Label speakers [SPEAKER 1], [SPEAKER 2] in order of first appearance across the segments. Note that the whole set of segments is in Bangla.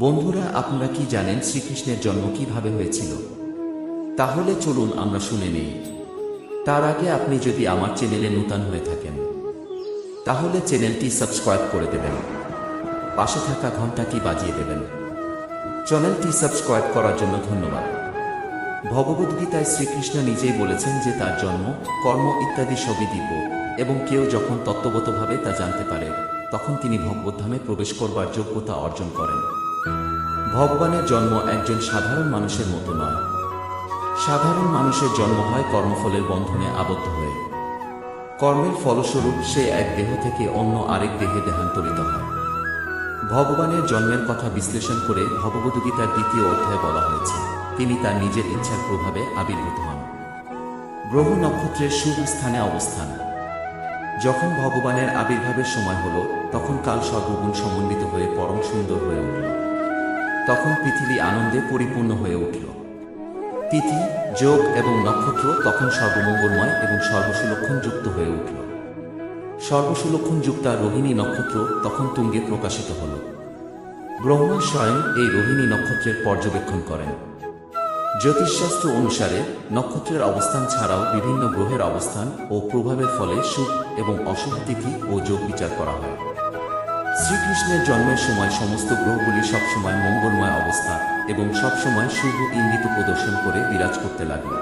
[SPEAKER 1] বন্ধুরা, আপনারা কি জানেন শ্রীকৃষ্ণের জন্ম কিভাবে হয়েছিল? তাহলে চলুন আমরা শুনে নেই। তার আগে আপনি যদি আমার চ্যানেলে নতুন হয়ে থাকেন তাহলে চ্যানেলটি সাবস্ক্রাইব করে দেবেন, পাশে থাকা ঘন্টাটি বাজিয়ে দেবেন। চ্যানেলটি সাবস্ক্রাইব করার জন্য ধন্যবাদ। ভগবদ্গীতায় শ্রীকৃষ্ণ নিজেই বলেছেন যে তার জন্ম, কর্ম ইত্যাদি সবই দিব্য, এবং কেউ যখন তত্ত্বগতভাবে তা জানতে পারে তখন তিনি ভগবদ্ধামে প্রবেশ করবার যোগ্যতা অর্জন করেন। ভগবানের জন্ম একজন সাধারণ মানুষের মতো নয়। সাধারণ মানুষের জন্ম হয় কর্মফলের বন্ধনে আবদ্ধ হয়ে। কর্মের ফলস্বরূপ সে এক দেহ থেকে অন্য আরেক দেহে দেহান্তরিত হয়। ভগবানের জন্মের কথা বিশ্লেষণ করে ভগবদ্গীতার ২য় অধ্যায়ে বলা হয়েছে তিনি তার নিজের ইচ্ছার প্রভাবে আবির্ভূত হন। গ্রহ নক্ষত্রের শুভ স্থানে অবস্থান। যখন ভগবানের আবির্ভাবের সময় হল তখন কাল সর্বগুণ সমন্বিত হয়ে পরম সুন্দর হয়ে উঠল। তখন পৃথিবী আনন্দে পরিপূর্ণ হয়ে উঠল। তিথি, যোগ এবং নক্ষত্র তখন সর্বমঙ্গলময় এবং সর্বসুলক্ষণ যুক্ত হয়ে উঠল। সর্বসুলক্ষণ যুক্তা রোহিণী নক্ষত্র তখন তুঙ্গে প্রকাশিত হল। ব্রহ্মা স্বয়ং এই রোহিণী নক্ষত্রের পর্যবেক্ষণ করেন। জ্যোতিষশাস্ত্র অনুসারে নক্ষত্রের অবস্থান ছাড়াও বিভিন্ন গ্রহের অবস্থান ও প্রভাবের ফলে শুভ এবং অশুভ তিথি ও যোগ বিচার করা হয়। শ্রীকৃষ্ণের জন্মের সময় সমস্ত গ্রহগুলি সবসময় মঙ্গলময় অবস্থা এবং সবসময় শুভ ইঙ্গিত প্রদর্শন করে বিরাজ করতে লাগল।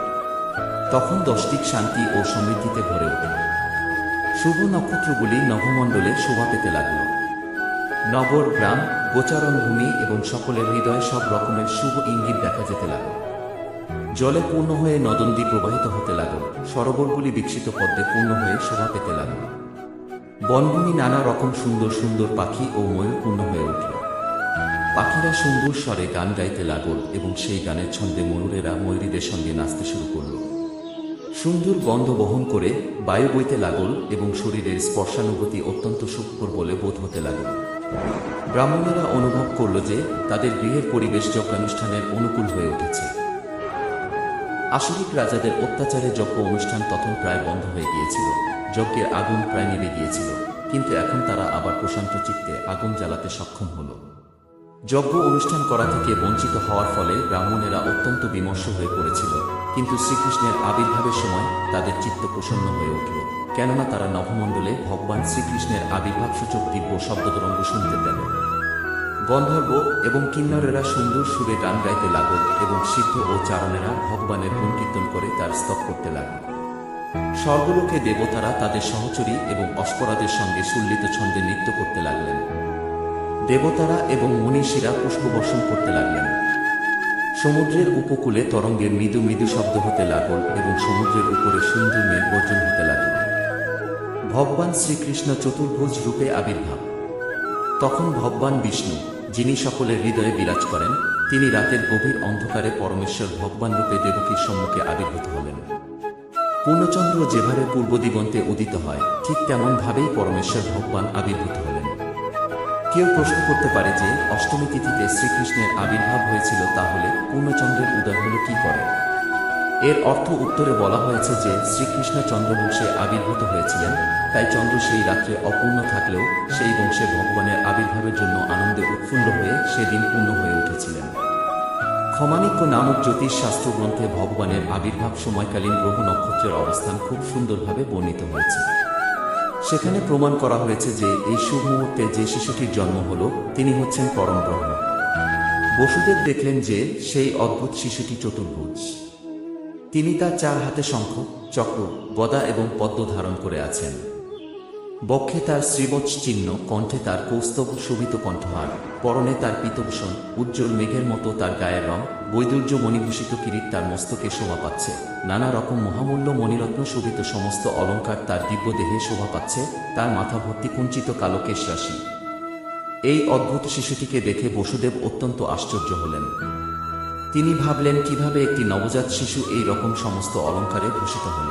[SPEAKER 1] তখন দশটিক শান্তি ও সমৃদ্ধিতে ভরে উঠল। শুভ নক্ষত্রগুলি নভমণ্ডলে শোভা পেতে লাগল। নগর, গ্রাম, গোচারণ ভূমি এবং সকলের হৃদয়ে সব রকমের শুভ ইঙ্গিত দেখা যেতে লাগল। জলে পূর্ণ হয়ে নদনদী প্রবাহিত হতে লাগল। সরোবরগুলি বিকশিত পদ্মে পূর্ণ হয়ে শোভা পেতে লাগল। বনভূমি নানা রকম সুন্দর সুন্দর পাখি ও ময়ূর পূর্ণ হয়ে উঠল। পাখিরা সুন্দর স্বরে গান গাইতে লাগল এবং সেই গানের ছন্দে ময়ূরেরা ময়ূরীদের সঙ্গে নাচতে শুরু করল। সুন্দর গন্ধ বহন করে বায়ু বইতে লাগল এবং শরীরের স্পর্শানুভূতি অত্যন্ত সুখকর বলে বোধ হতে লাগল। ব্রাহ্মণেরা অনুভব করল যে তাদের গৃহের পরিবেশ যজ্ঞানুষ্ঠানের অনুকূল হয়ে উঠেছে। আসরিক রাজাদের অত্যাচারে যজ্ঞ অনুষ্ঠান তখন প্রায় বন্ধ হয়ে গিয়েছিল। যজ্ঞের আগুন প্রায় নিভে গিয়েছিল, কিন্তু এখন তারা আবার প্রশান্ত চিত্তে আগুন জ্বালাতে সক্ষম হল। যজ্ঞ অনুষ্ঠান করা থেকে বঞ্চিত হওয়ার ফলে ব্রাহ্মণেরা অত্যন্ত বিমর্ষ হয়ে পড়েছিল, কিন্তু শ্রীকৃষ্ণের আবির্ভাবের সময় তাদের চিত্ত প্রসন্ন হয়ে উঠল, কেননা তারা নভমণ্ডলে ভগবান শ্রীকৃষ্ণের আবির্ভাব সূচক দিব্য শব্দতরঙ্গ শুনতে পেল। গন্ধর্ব এবং কিন্নরেরা সুন্দর সুরে গান গাইতে লাগল এবং সিদ্ধ ও চারণেরা ভগবানের গুণকীর্তন করে তার স্তব করতে লাগল। স্বর্গলোকে দেবতারা তাদের সহচরী এবং অস্পরাদের সঙ্গে সুল্লিত ছন্দে নৃত্য করতে লাগলেন। দেবতারা এবং মনীষীরা পুষ্পবর্ষণ করতে লাগলেন। সমুদ্রের উপকূলে তরঙ্গের মৃদু মৃদু শব্দ হতে লাগল এবং সমুদ্রের উপরে সুন্দর মেঘ বর্জন হতে লাগল। ভগবান শ্রীকৃষ্ণ চতুর্ভুজ রূপে আবির্ভাব। তখন ভগবান বিষ্ণু, যিনি সকলের হৃদয়ে বিরাজ করেন, তিনি রাতের গভীর অন্ধকারে পরমেশ্বর ভগবান রূপে দেবকীর সম্মুখে আবির্ভূত হলেন। পূর্ণচন্দ্র যেভাবে পূর্ব দিগন্তে উদিত হয় ঠিক তেমন ভাবেই পরমেশ্বর ভগবান আবির্ভূত হলেন। কেউ প্রশ্ন করতে পারে যে অষ্টমী তিথিতে শ্রীকৃষ্ণের আবির্ভাব হয়েছিল, তাহলে পূর্ণচন্দ্রের উদয় হল কি করে? এর অর্থ উত্তরে বলা হয়েছে যে শ্রীকৃষ্ণ চন্দ্রবংশে আবির্ভূত হয়েছিলেন, তাই চন্দ্র সেই রাত্রে অপূর্ণ থাকলেও সেই বংশে ভগবানের আবির্ভাবের জন্য আনন্দে উৎফুল্ল হয়ে সেদিন পূর্ণ হয়ে উঠেছিলেন। ক্ষমানিক্য নামক জ্যোতিষ শাস্ত্র গ্রন্থে ভগবানের আবির্ভাব সময়কালীন গ্রহ নক্ষত্রের অবস্থান খুব সুন্দরভাবে বর্ণিত হয়েছে। সেখানে প্রমাণ করা হয়েছে যে এই শুভ মুহূর্তে যে শিশুটির জন্ম হল তিনি হচ্ছেন পরম ব্রহ্ম। বসুদেব দেখলেন যে সেই অদ্ভুত শিশুটি চতুর্ভুজ। তিনি তার 4 হাতে শঙ্খ, চক্র, গদা এবং পদ্ম ধারণ করে আছেন। বক্ষে তার শ্রীবৎস চিহ্ন, কণ্ঠে তার কৌস্তব শোভিত কণ্ঠহার, পরনে তার পীতভূষণ, উজ্জ্বল মেঘের মতো তার গায়ের রং, বৈদুর্য মণিভূষিত কিরীট তার মস্তকে শোভা পাচ্ছে, নানা রকম মহামূল্য মণিরত্ন শোভিত সমস্ত অলঙ্কার তার দিব্য দেহে শোভা পাচ্ছে, তার মাথা ভর্তি কুঞ্চিত কালো কেশ রাশি। এই অদ্ভুত শিশুটিকে দেখে বসুদেব অত্যন্ত আশ্চর্য হলেন। তিনি ভাবলেন কিভাবে একটি নবজাত শিশু এই রকম সমস্ত অলঙ্কারে ভূষিত হল।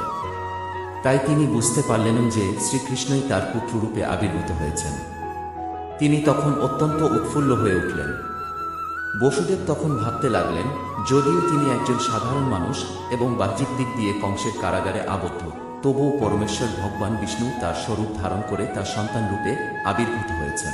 [SPEAKER 1] তাই তিনি বুঝতে পারলেন যে শ্রীকৃষ্ণই তার পুত্ররূপে আবির্ভূত হয়েছেন। তিনি তখন অত্যন্ত উৎফুল্ল হয়ে উঠলেন। বসুদেব তখন ভাবতে লাগলেন, যদিও তিনি একজন সাধারণ মানুষ এবং বাহ্যিক দিক দিয়ে কংসের কারাগারে আবদ্ধ, তবুও পরমেশ্বর ভগবান বিষ্ণু তার স্বরূপ ধারণ করে তার সন্তান রূপে আবির্ভূত হয়েছেন।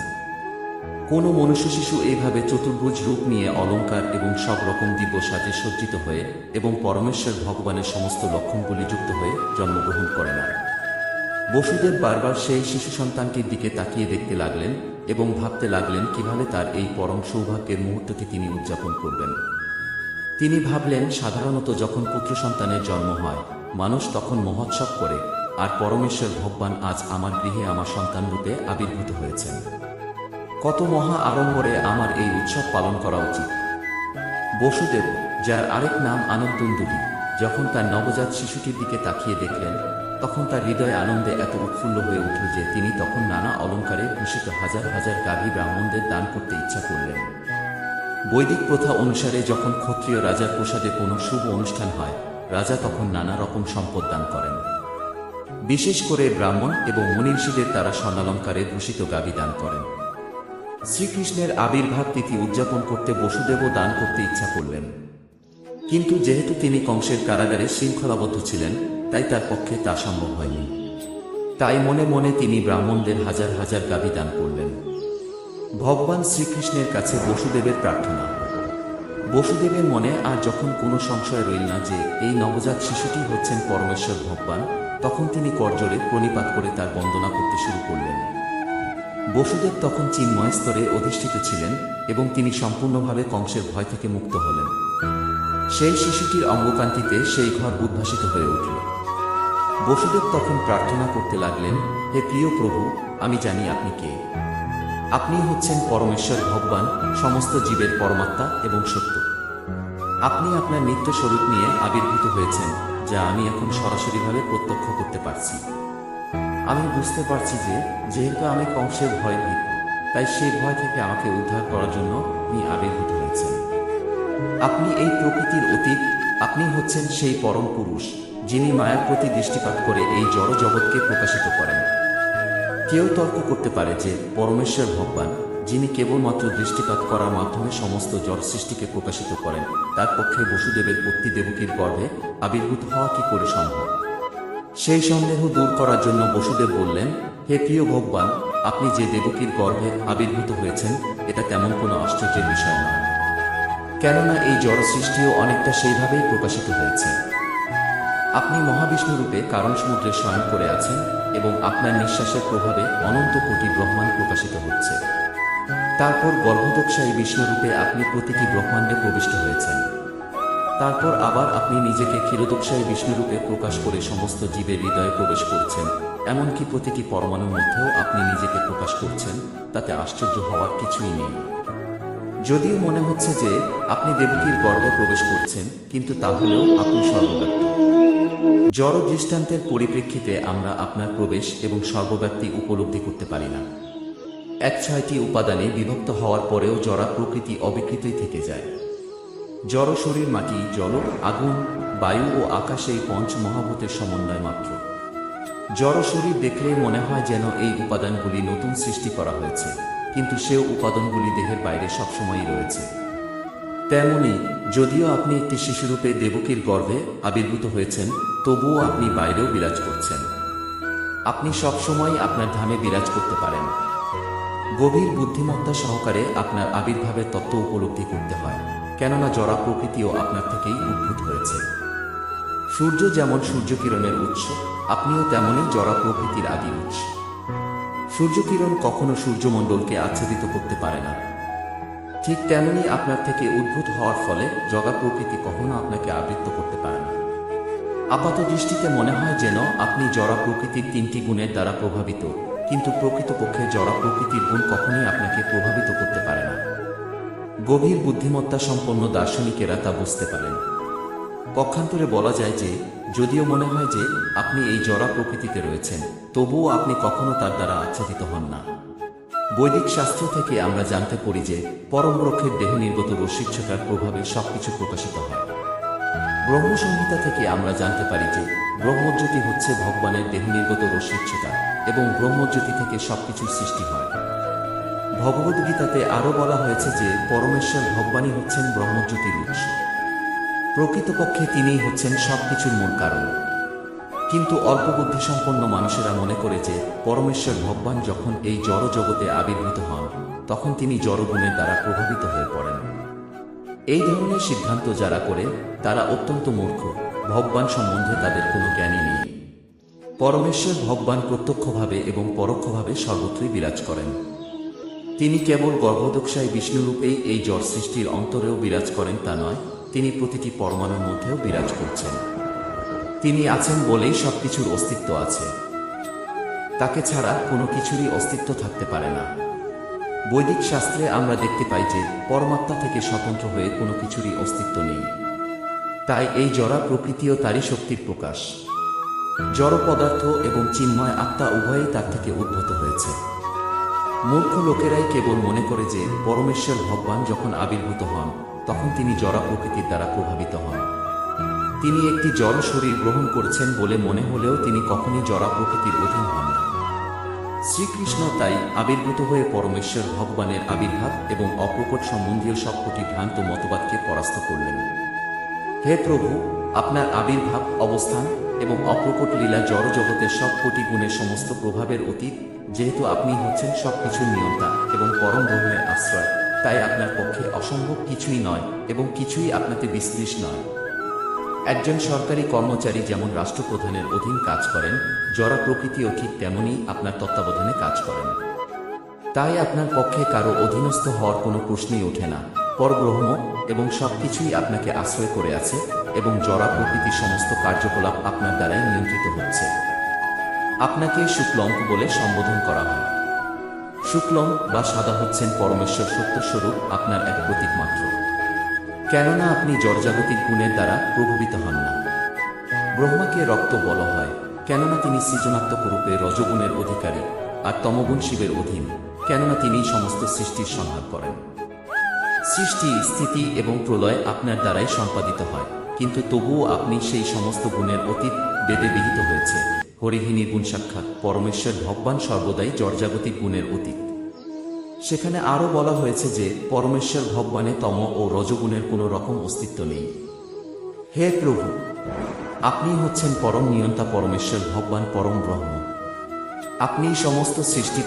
[SPEAKER 1] কোনো মনুষ্য শিশু এইভাবে চতুর্ভুজ রূপ নিয়ে অলঙ্কার এবং সব রকম দিব্য সাজে সজ্জিত হয়ে এবং পরমেশ্বর ভগবানের সমস্ত লক্ষণগুলি যুক্ত হয়ে জন্মগ্রহণ করে না। বসুদেব বারবার সেই শিশু সন্তানটির দিকে তাকিয়ে দেখতে লাগলেন এবং ভাবতে লাগলেন কিভাবে তার এই পরম সৌভাগ্যের মুহূর্তকে তিনি উদযাপন করবেন। তিনি ভাবলেন, সাধারণত যখন পুত্র সন্তানের জন্ম হয় মানুষ তখন মহোৎসব করে, আর পরমেশ্বর ভগবান আজ আমার গৃহে আমার সন্তান রূপে আবির্ভূত হয়েছেন। কত মহা আড়ম্বরে আমার এই উৎসব পালন করা উচিত। বসুদেব, যার আরেক নাম আনন্দুন্দুবি, যখন তার নবজাত শিশুটির দিকে তাকিয়ে দেখলেন তখন তার হৃদয় আনন্দে এত উৎফুল্ল হয়ে উঠল যে তিনি তখন নানা অলঙ্কারে ভূষিত হাজার হাজার গাভী ব্রাহ্মণদের দান করতে ইচ্ছা করলেন। বৈদিক প্রথা অনুসারে যখন ক্ষত্রিয় রাজার প্রসাদে কোনো শুভ অনুষ্ঠান হয় রাজা তখন নানা রকম সম্পদ দান করেন। বিশেষ করে ব্রাহ্মণ এবং মনীষীদের তারা স্বর্ণালঙ্কারে ভূষিত গাভী দান করেন। শ্রীকৃষ্ণের আবির্ভাব তিথি উদযাপন করতে বসুদেবও দান করতে ইচ্ছা করলেন, কিন্তু যেহেতু তিনি কংসের কারাগারে শৃঙ্খলাবদ্ধ ছিলেন তাই তার পক্ষে তা সম্ভব হয়নি। তাই মনে মনে তিনি ব্রাহ্মণদের হাজার হাজার গাভী দান করলেন। ভগবান শ্রীকৃষ্ণের কাছে বসুদেবের প্রার্থনা। বসুদেবের মনে আর যখন কোনো সংশয় রইল না যে এই নবজাত শিশুটি হচ্ছেন পরমেশ্বর ভগবান, তখন তিনি করজোড়ে প্রণিপাত করে তার বন্দনা করতে শুরু করলেন। বসুদেব তখন চিন্ময় স্তরে অধিষ্ঠিত ছিলেন এবং তিনি সম্পূর্ণভাবে কংসের ভয় থেকে মুক্ত হলেন। সেই শিশুটির অঙ্গকান্তিতে সেই ঘর উদ্ভাসিত হয়ে উঠল। বসুদেব তখন প্রার্থনা করতে লাগলেন, হে প্রিয় প্রভু, আমি জানি আপনি কে। আপনি হচ্ছেন পরমেশ্বর ভগবান, সমস্ত জীবের পরমাত্মা এবং সত্য। আপনি আপনার নিত্য স্বরূপ নিয়ে আবির্ভূত হয়েছেন, যা আমি এখন সরাসরিভাবে প্রত্যক্ষ করতে পারছি। আমি বুঝতে পারছি যে যেহেতু আমি কংসের ভয় ভীত, তাই সেই ভয় থেকে আমাকে উদ্ধার করার জন্য আপনি আবির্ভূত হয়েছেন। আপনি এই প্রকৃতির অতীত, আপনি হচ্ছেন সেই পরম পুরুষ যিনি মায়ার প্রতি দৃষ্টিপাত করে এই জড় জগৎকে প্রকাশিত করেন। কেউ তর্ক করতে পারে যে পরমেশ্বর ভগবান, যিনি কেবলমাত্র দৃষ্টিপাত করার মাধ্যমে সমস্ত জড় সৃষ্টিকে প্রকাশিত করেন, তার পক্ষে বসুদেবের পত্নী দেবকীর গর্ভে আবির্ভূত হওয়া কি করে সম্ভব? সেই সন্দেহ দূর করার জন্য বসুদেব বললেন, হে প্রিয় ভগবান, আপনি যে দেবকীর গর্ভে আবির্ভূত হয়েছেন এটা তেমন কোনো আশ্চর্যের বিষয় নয়, কেননা এই জড় সৃষ্টিও অনেকটা সেইভাবেই প্রকাশিত হয়েছে। আপনি মহাবিষ্ণু রূপে কারণ সমুদ্রে শয়ন করে আছেন এবং আপনার নিঃশ্বাসের প্রভাবে অনন্ত কোটি ব্রহ্মাণ্ড প্রকাশিত হচ্ছে। তারপর গর্ভদোক্ষায়ী বিষ্ণুরূপে আপনি প্রতিটি ব্রহ্মাণ্ডে প্রবিষ্ট হয়েছেন। তারপর আবার আপনি নিজেকে ক্ষীরোদোক্ষায়ী বিষ্ণুরূপে প্রকাশ করে সমস্ত জীবের হৃদয়ে প্রবেশ করছেন, এমনকি প্রতিটি পরমাণুর মধ্যেও আপনি নিজেকে প্রকাশ করছেন। তাতে আশ্চর্য হওয়ার কিছুই নেই। যদিও মনে হচ্ছে যে আপনি দেবকীর গর্ভে প্রবেশ করছেন, কিন্তু তাহলেও আপনি সর্বব্যাপ্ত। জড় দৃষ্টান্তের পরিপ্রেক্ষিতে আমরা আপনার প্রবেশ এবং সর্বব্যাপ্তি উপলব্ধি করতে পারি না। 6টি উপাদানে বিভক্ত হওয়ার পরেও জড়া প্রকৃতি অবিকৃতই থেকে যায়। জড় শরীর মাটি, জল, আগুন, বায়ু ও আকাশ এই পঞ্চ মহাভূতের সমন্বয় মাত্র। জড় শরীর দেখলেই মনে হয় যেন এই উপাদানগুলি নতুন সৃষ্টি করা হয়েছে, কিন্তু সেও উপাদানগুলি দেহের বাইরে সবসময়ই রয়েছে। তেমনি যদিও আপনি একটি শিশুরূপে দেবকীর গর্ভে আবির্ভূত হয়েছেন, তবুও আপনি বাইরেও বিরাজ করছেন। আপনি সবসময় আপনার ধামে বিরাজ করতে পারেন। গভীর বুদ্ধিমত্তা সহকারে আপনার আবির্ভাবের তত্ত্ব উপলব্ধি করতে হয়, কেননা জড়া প্রকৃতিও আপনার থেকেই উদ্ভূত হয়েছে। সূর্য যেমন সূর্যকিরণের উৎস, আপনিও তেমনই জড়া প্রকৃতির আদি উৎস। সূর্যকিরণ কখনো সূর্যমণ্ডলকে আচ্ছাদিত করতে পারে না। ঠিক তেমনি আপনার থেকে উদ্ভূত হওয়ার ফলে জগা প্রকৃতি কখনো আপনাকে আবৃত্ত করতে পারে না। আপাত দৃষ্টিতে মনে হয় যেন আপনি জড়া প্রকৃতির 3টি গুণের দ্বারা প্রভাবিত, কিন্তু প্রকৃতপক্ষে জড়া প্রকৃতির গুণ কখনোই আপনাকে প্রভাবিত করতে পারে না। গভীর বুদ্ধিমত্তা সম্পন্ন দার্শনিকেরা তা বুঝতে পারেন। পক্ষান্তরে বলা যায় যে যদিও মনে হয় যে আপনি এই জড়া প্রকৃতিতে রয়েছেন, তবুও আপনি কখনো তার দ্বারা আচ্ছাদিত হন না। বৈদিক শাস্ত্র থেকে আমরা জানতে পারি যে পরমব্রহ্মের দেহ নির্গত রশ্মিচ্ছটার প্রভাবে সবকিছু প্রকাশিত হয়। ব্রহ্মসংহিতা থেকে আমরা জানতে পারি যে ব্রহ্মজ্যোতি হচ্ছে ভগবানের দেহ নির্গত রশ্মিচ্ছটা এবং ব্রহ্মজ্যোতি থেকে সবকিছুর সৃষ্টি হয়। ভগবদ্গীতাতে আরও বলা হয়েছে যে পরমেশ্বর ভগবানই হচ্ছেন ব্রহ্মজ্যোতির উৎস। প্রকৃতপক্ষে তিনিই হচ্ছেন সবকিছুর মূল কারণ। কিন্তু অল্প বুদ্ধিসম্পন্ন মানুষেরা মনে করে যে পরমেশ্বর ভগবান যখন এই জড় জগতে আবির্ভূত হন তখন তিনি জড়গুণের দ্বারা প্রভাবিত হয়ে পড়েন। এই ধরনের সিদ্ধান্ত যারা করে তারা অত্যন্ত মূর্খ, ভগবান সম্বন্ধে তাদের কোনো জ্ঞানই নেই। পরমেশ্বর ভগবান প্রত্যক্ষভাবে এবং পরোক্ষভাবে সর্বত্রই বিরাজ করেন। তিনি কেবল গর্ভোদকশায়ী বিষ্ণুরূপেই এই জড় সৃষ্টির অন্তরেও বিরাজ করেন তা নয়, তিনি প্রতিটি পরমাণুর মধ্যেও বিরাজ করছেন। তিনি আছেন বলেই সবকিছুর অস্তিত্ব আছে। তাকে ছাড়া কোনো কিছুরই অস্তিত্ব থাকতে পারে না। বৈদিক শাস্ত্রে আমরা দেখতে পাই যে পরমাত্মা থেকে স্বতন্ত্র হয়ে কোনো কিছুরই অস্তিত্ব নেই। তাই এই জড়া প্রকৃতিও তারই শক্তির প্রকাশ। জড় পদার্থ এবং চিন্ময় আত্মা উভয়ই তার থেকে উদ্ভূত হয়েছে। মূর্খ লোকেরাই কেবল মনে করে যে পরমেশ্বর ভগবান যখন আবির্ভূত হন তখন তিনি জড়া প্রকৃতির দ্বারা প্রভাবিত হন। তিনি একটি জড় শরীর গ্রহণ করছেন বলে মনে হলেও তিনি কখনই জড়া প্রকৃতির অধীন হন না। শ্রীকৃষ্ণ তাই আবির্ভূত হয়ে পরমেশ্বর ভগবানের আবির্ভাব এবং অপ্রকট সম্বন্ধীয় সবকটি ভ্রান্ত মতবাদকে পরাস্ত করলেন। হে প্রভু, আপনার আবির্ভাব, অবস্থান এবং অপ্রকট লীলা জড় জগতের সবকটি গুণের সমস্ত প্রভাবের অতীত। যেহেতু আপনি হচ্ছেন সবকিছুর নিয়ন্তা এবং পরম ব্রহ্মের আশ্রয়, তাই আপনার পক্ষে অসম্ভব কিছুই নয় এবং কিছুই আপনাতে বিস্তৃত নয়। একজন সরকারি কর্মচারী যেমন রাষ্ট্রপ্রধানের অধীন কাজ করেন, জড়া প্রকৃতিও ঠিক তেমনই আপনার তত্ত্বাবধানে কাজ করেন। তাই আপনার পক্ষে কারো অধীনস্থ হওয়ার কোনো প্রশ্নই ওঠে না। পরব্রহ্ম এবং সবকিছুই আপনাকে আশ্রয় করে আছে এবং জড়া প্রকৃতির সমস্ত কার্যকলাপ আপনার দ্বারাই নিয়ন্ত্রিত হচ্ছে। আপনাকে শুক্লং বলে সম্বোধন করা হয়। শুক্লং বা সাদা হচ্ছেন পরমেশ্বর সত্যস্বরূপ, আপনার এক প্রতীক মাত্র। কেননা আপনি জড়জাগতিক গুণের দ্বারা প্রভাবিত হন না। ব্রহ্মাকে রক্ত বলা হয় কেননা তিনি সৃজনাত্মক রূপে রজগুণের অধিকারী, আর তমগুণ শিবের অধীন কেননা তিনি সমস্ত সৃষ্টির সংহার করেন। সৃষ্টি, স্থিতি এবং প্রলয় আপনার দ্বারাই সম্পাদিত হয়, কিন্তু তবুও আপনি সেই সমস্ত গুণের অতীত। বেদে বিহিত হয়েছে হরিহী নির্গুণ সাক্ষাৎ পরমেশ্বর ভগবান সর্বদাই জড়জাগতিক গুণের অতীত। সেখানে আরও বলা হয়েছে যে পরমেশ্বর ভগবানে তম ও রজগুণের কোনো রকম অস্তিত্ব নেই। হে প্রভু, আপনি হচ্ছেন পরম নিয়ন্তা পরমেশ্বর ভগবান, পরম ব্রহ্ম। আপনি সমস্ত সৃষ্টি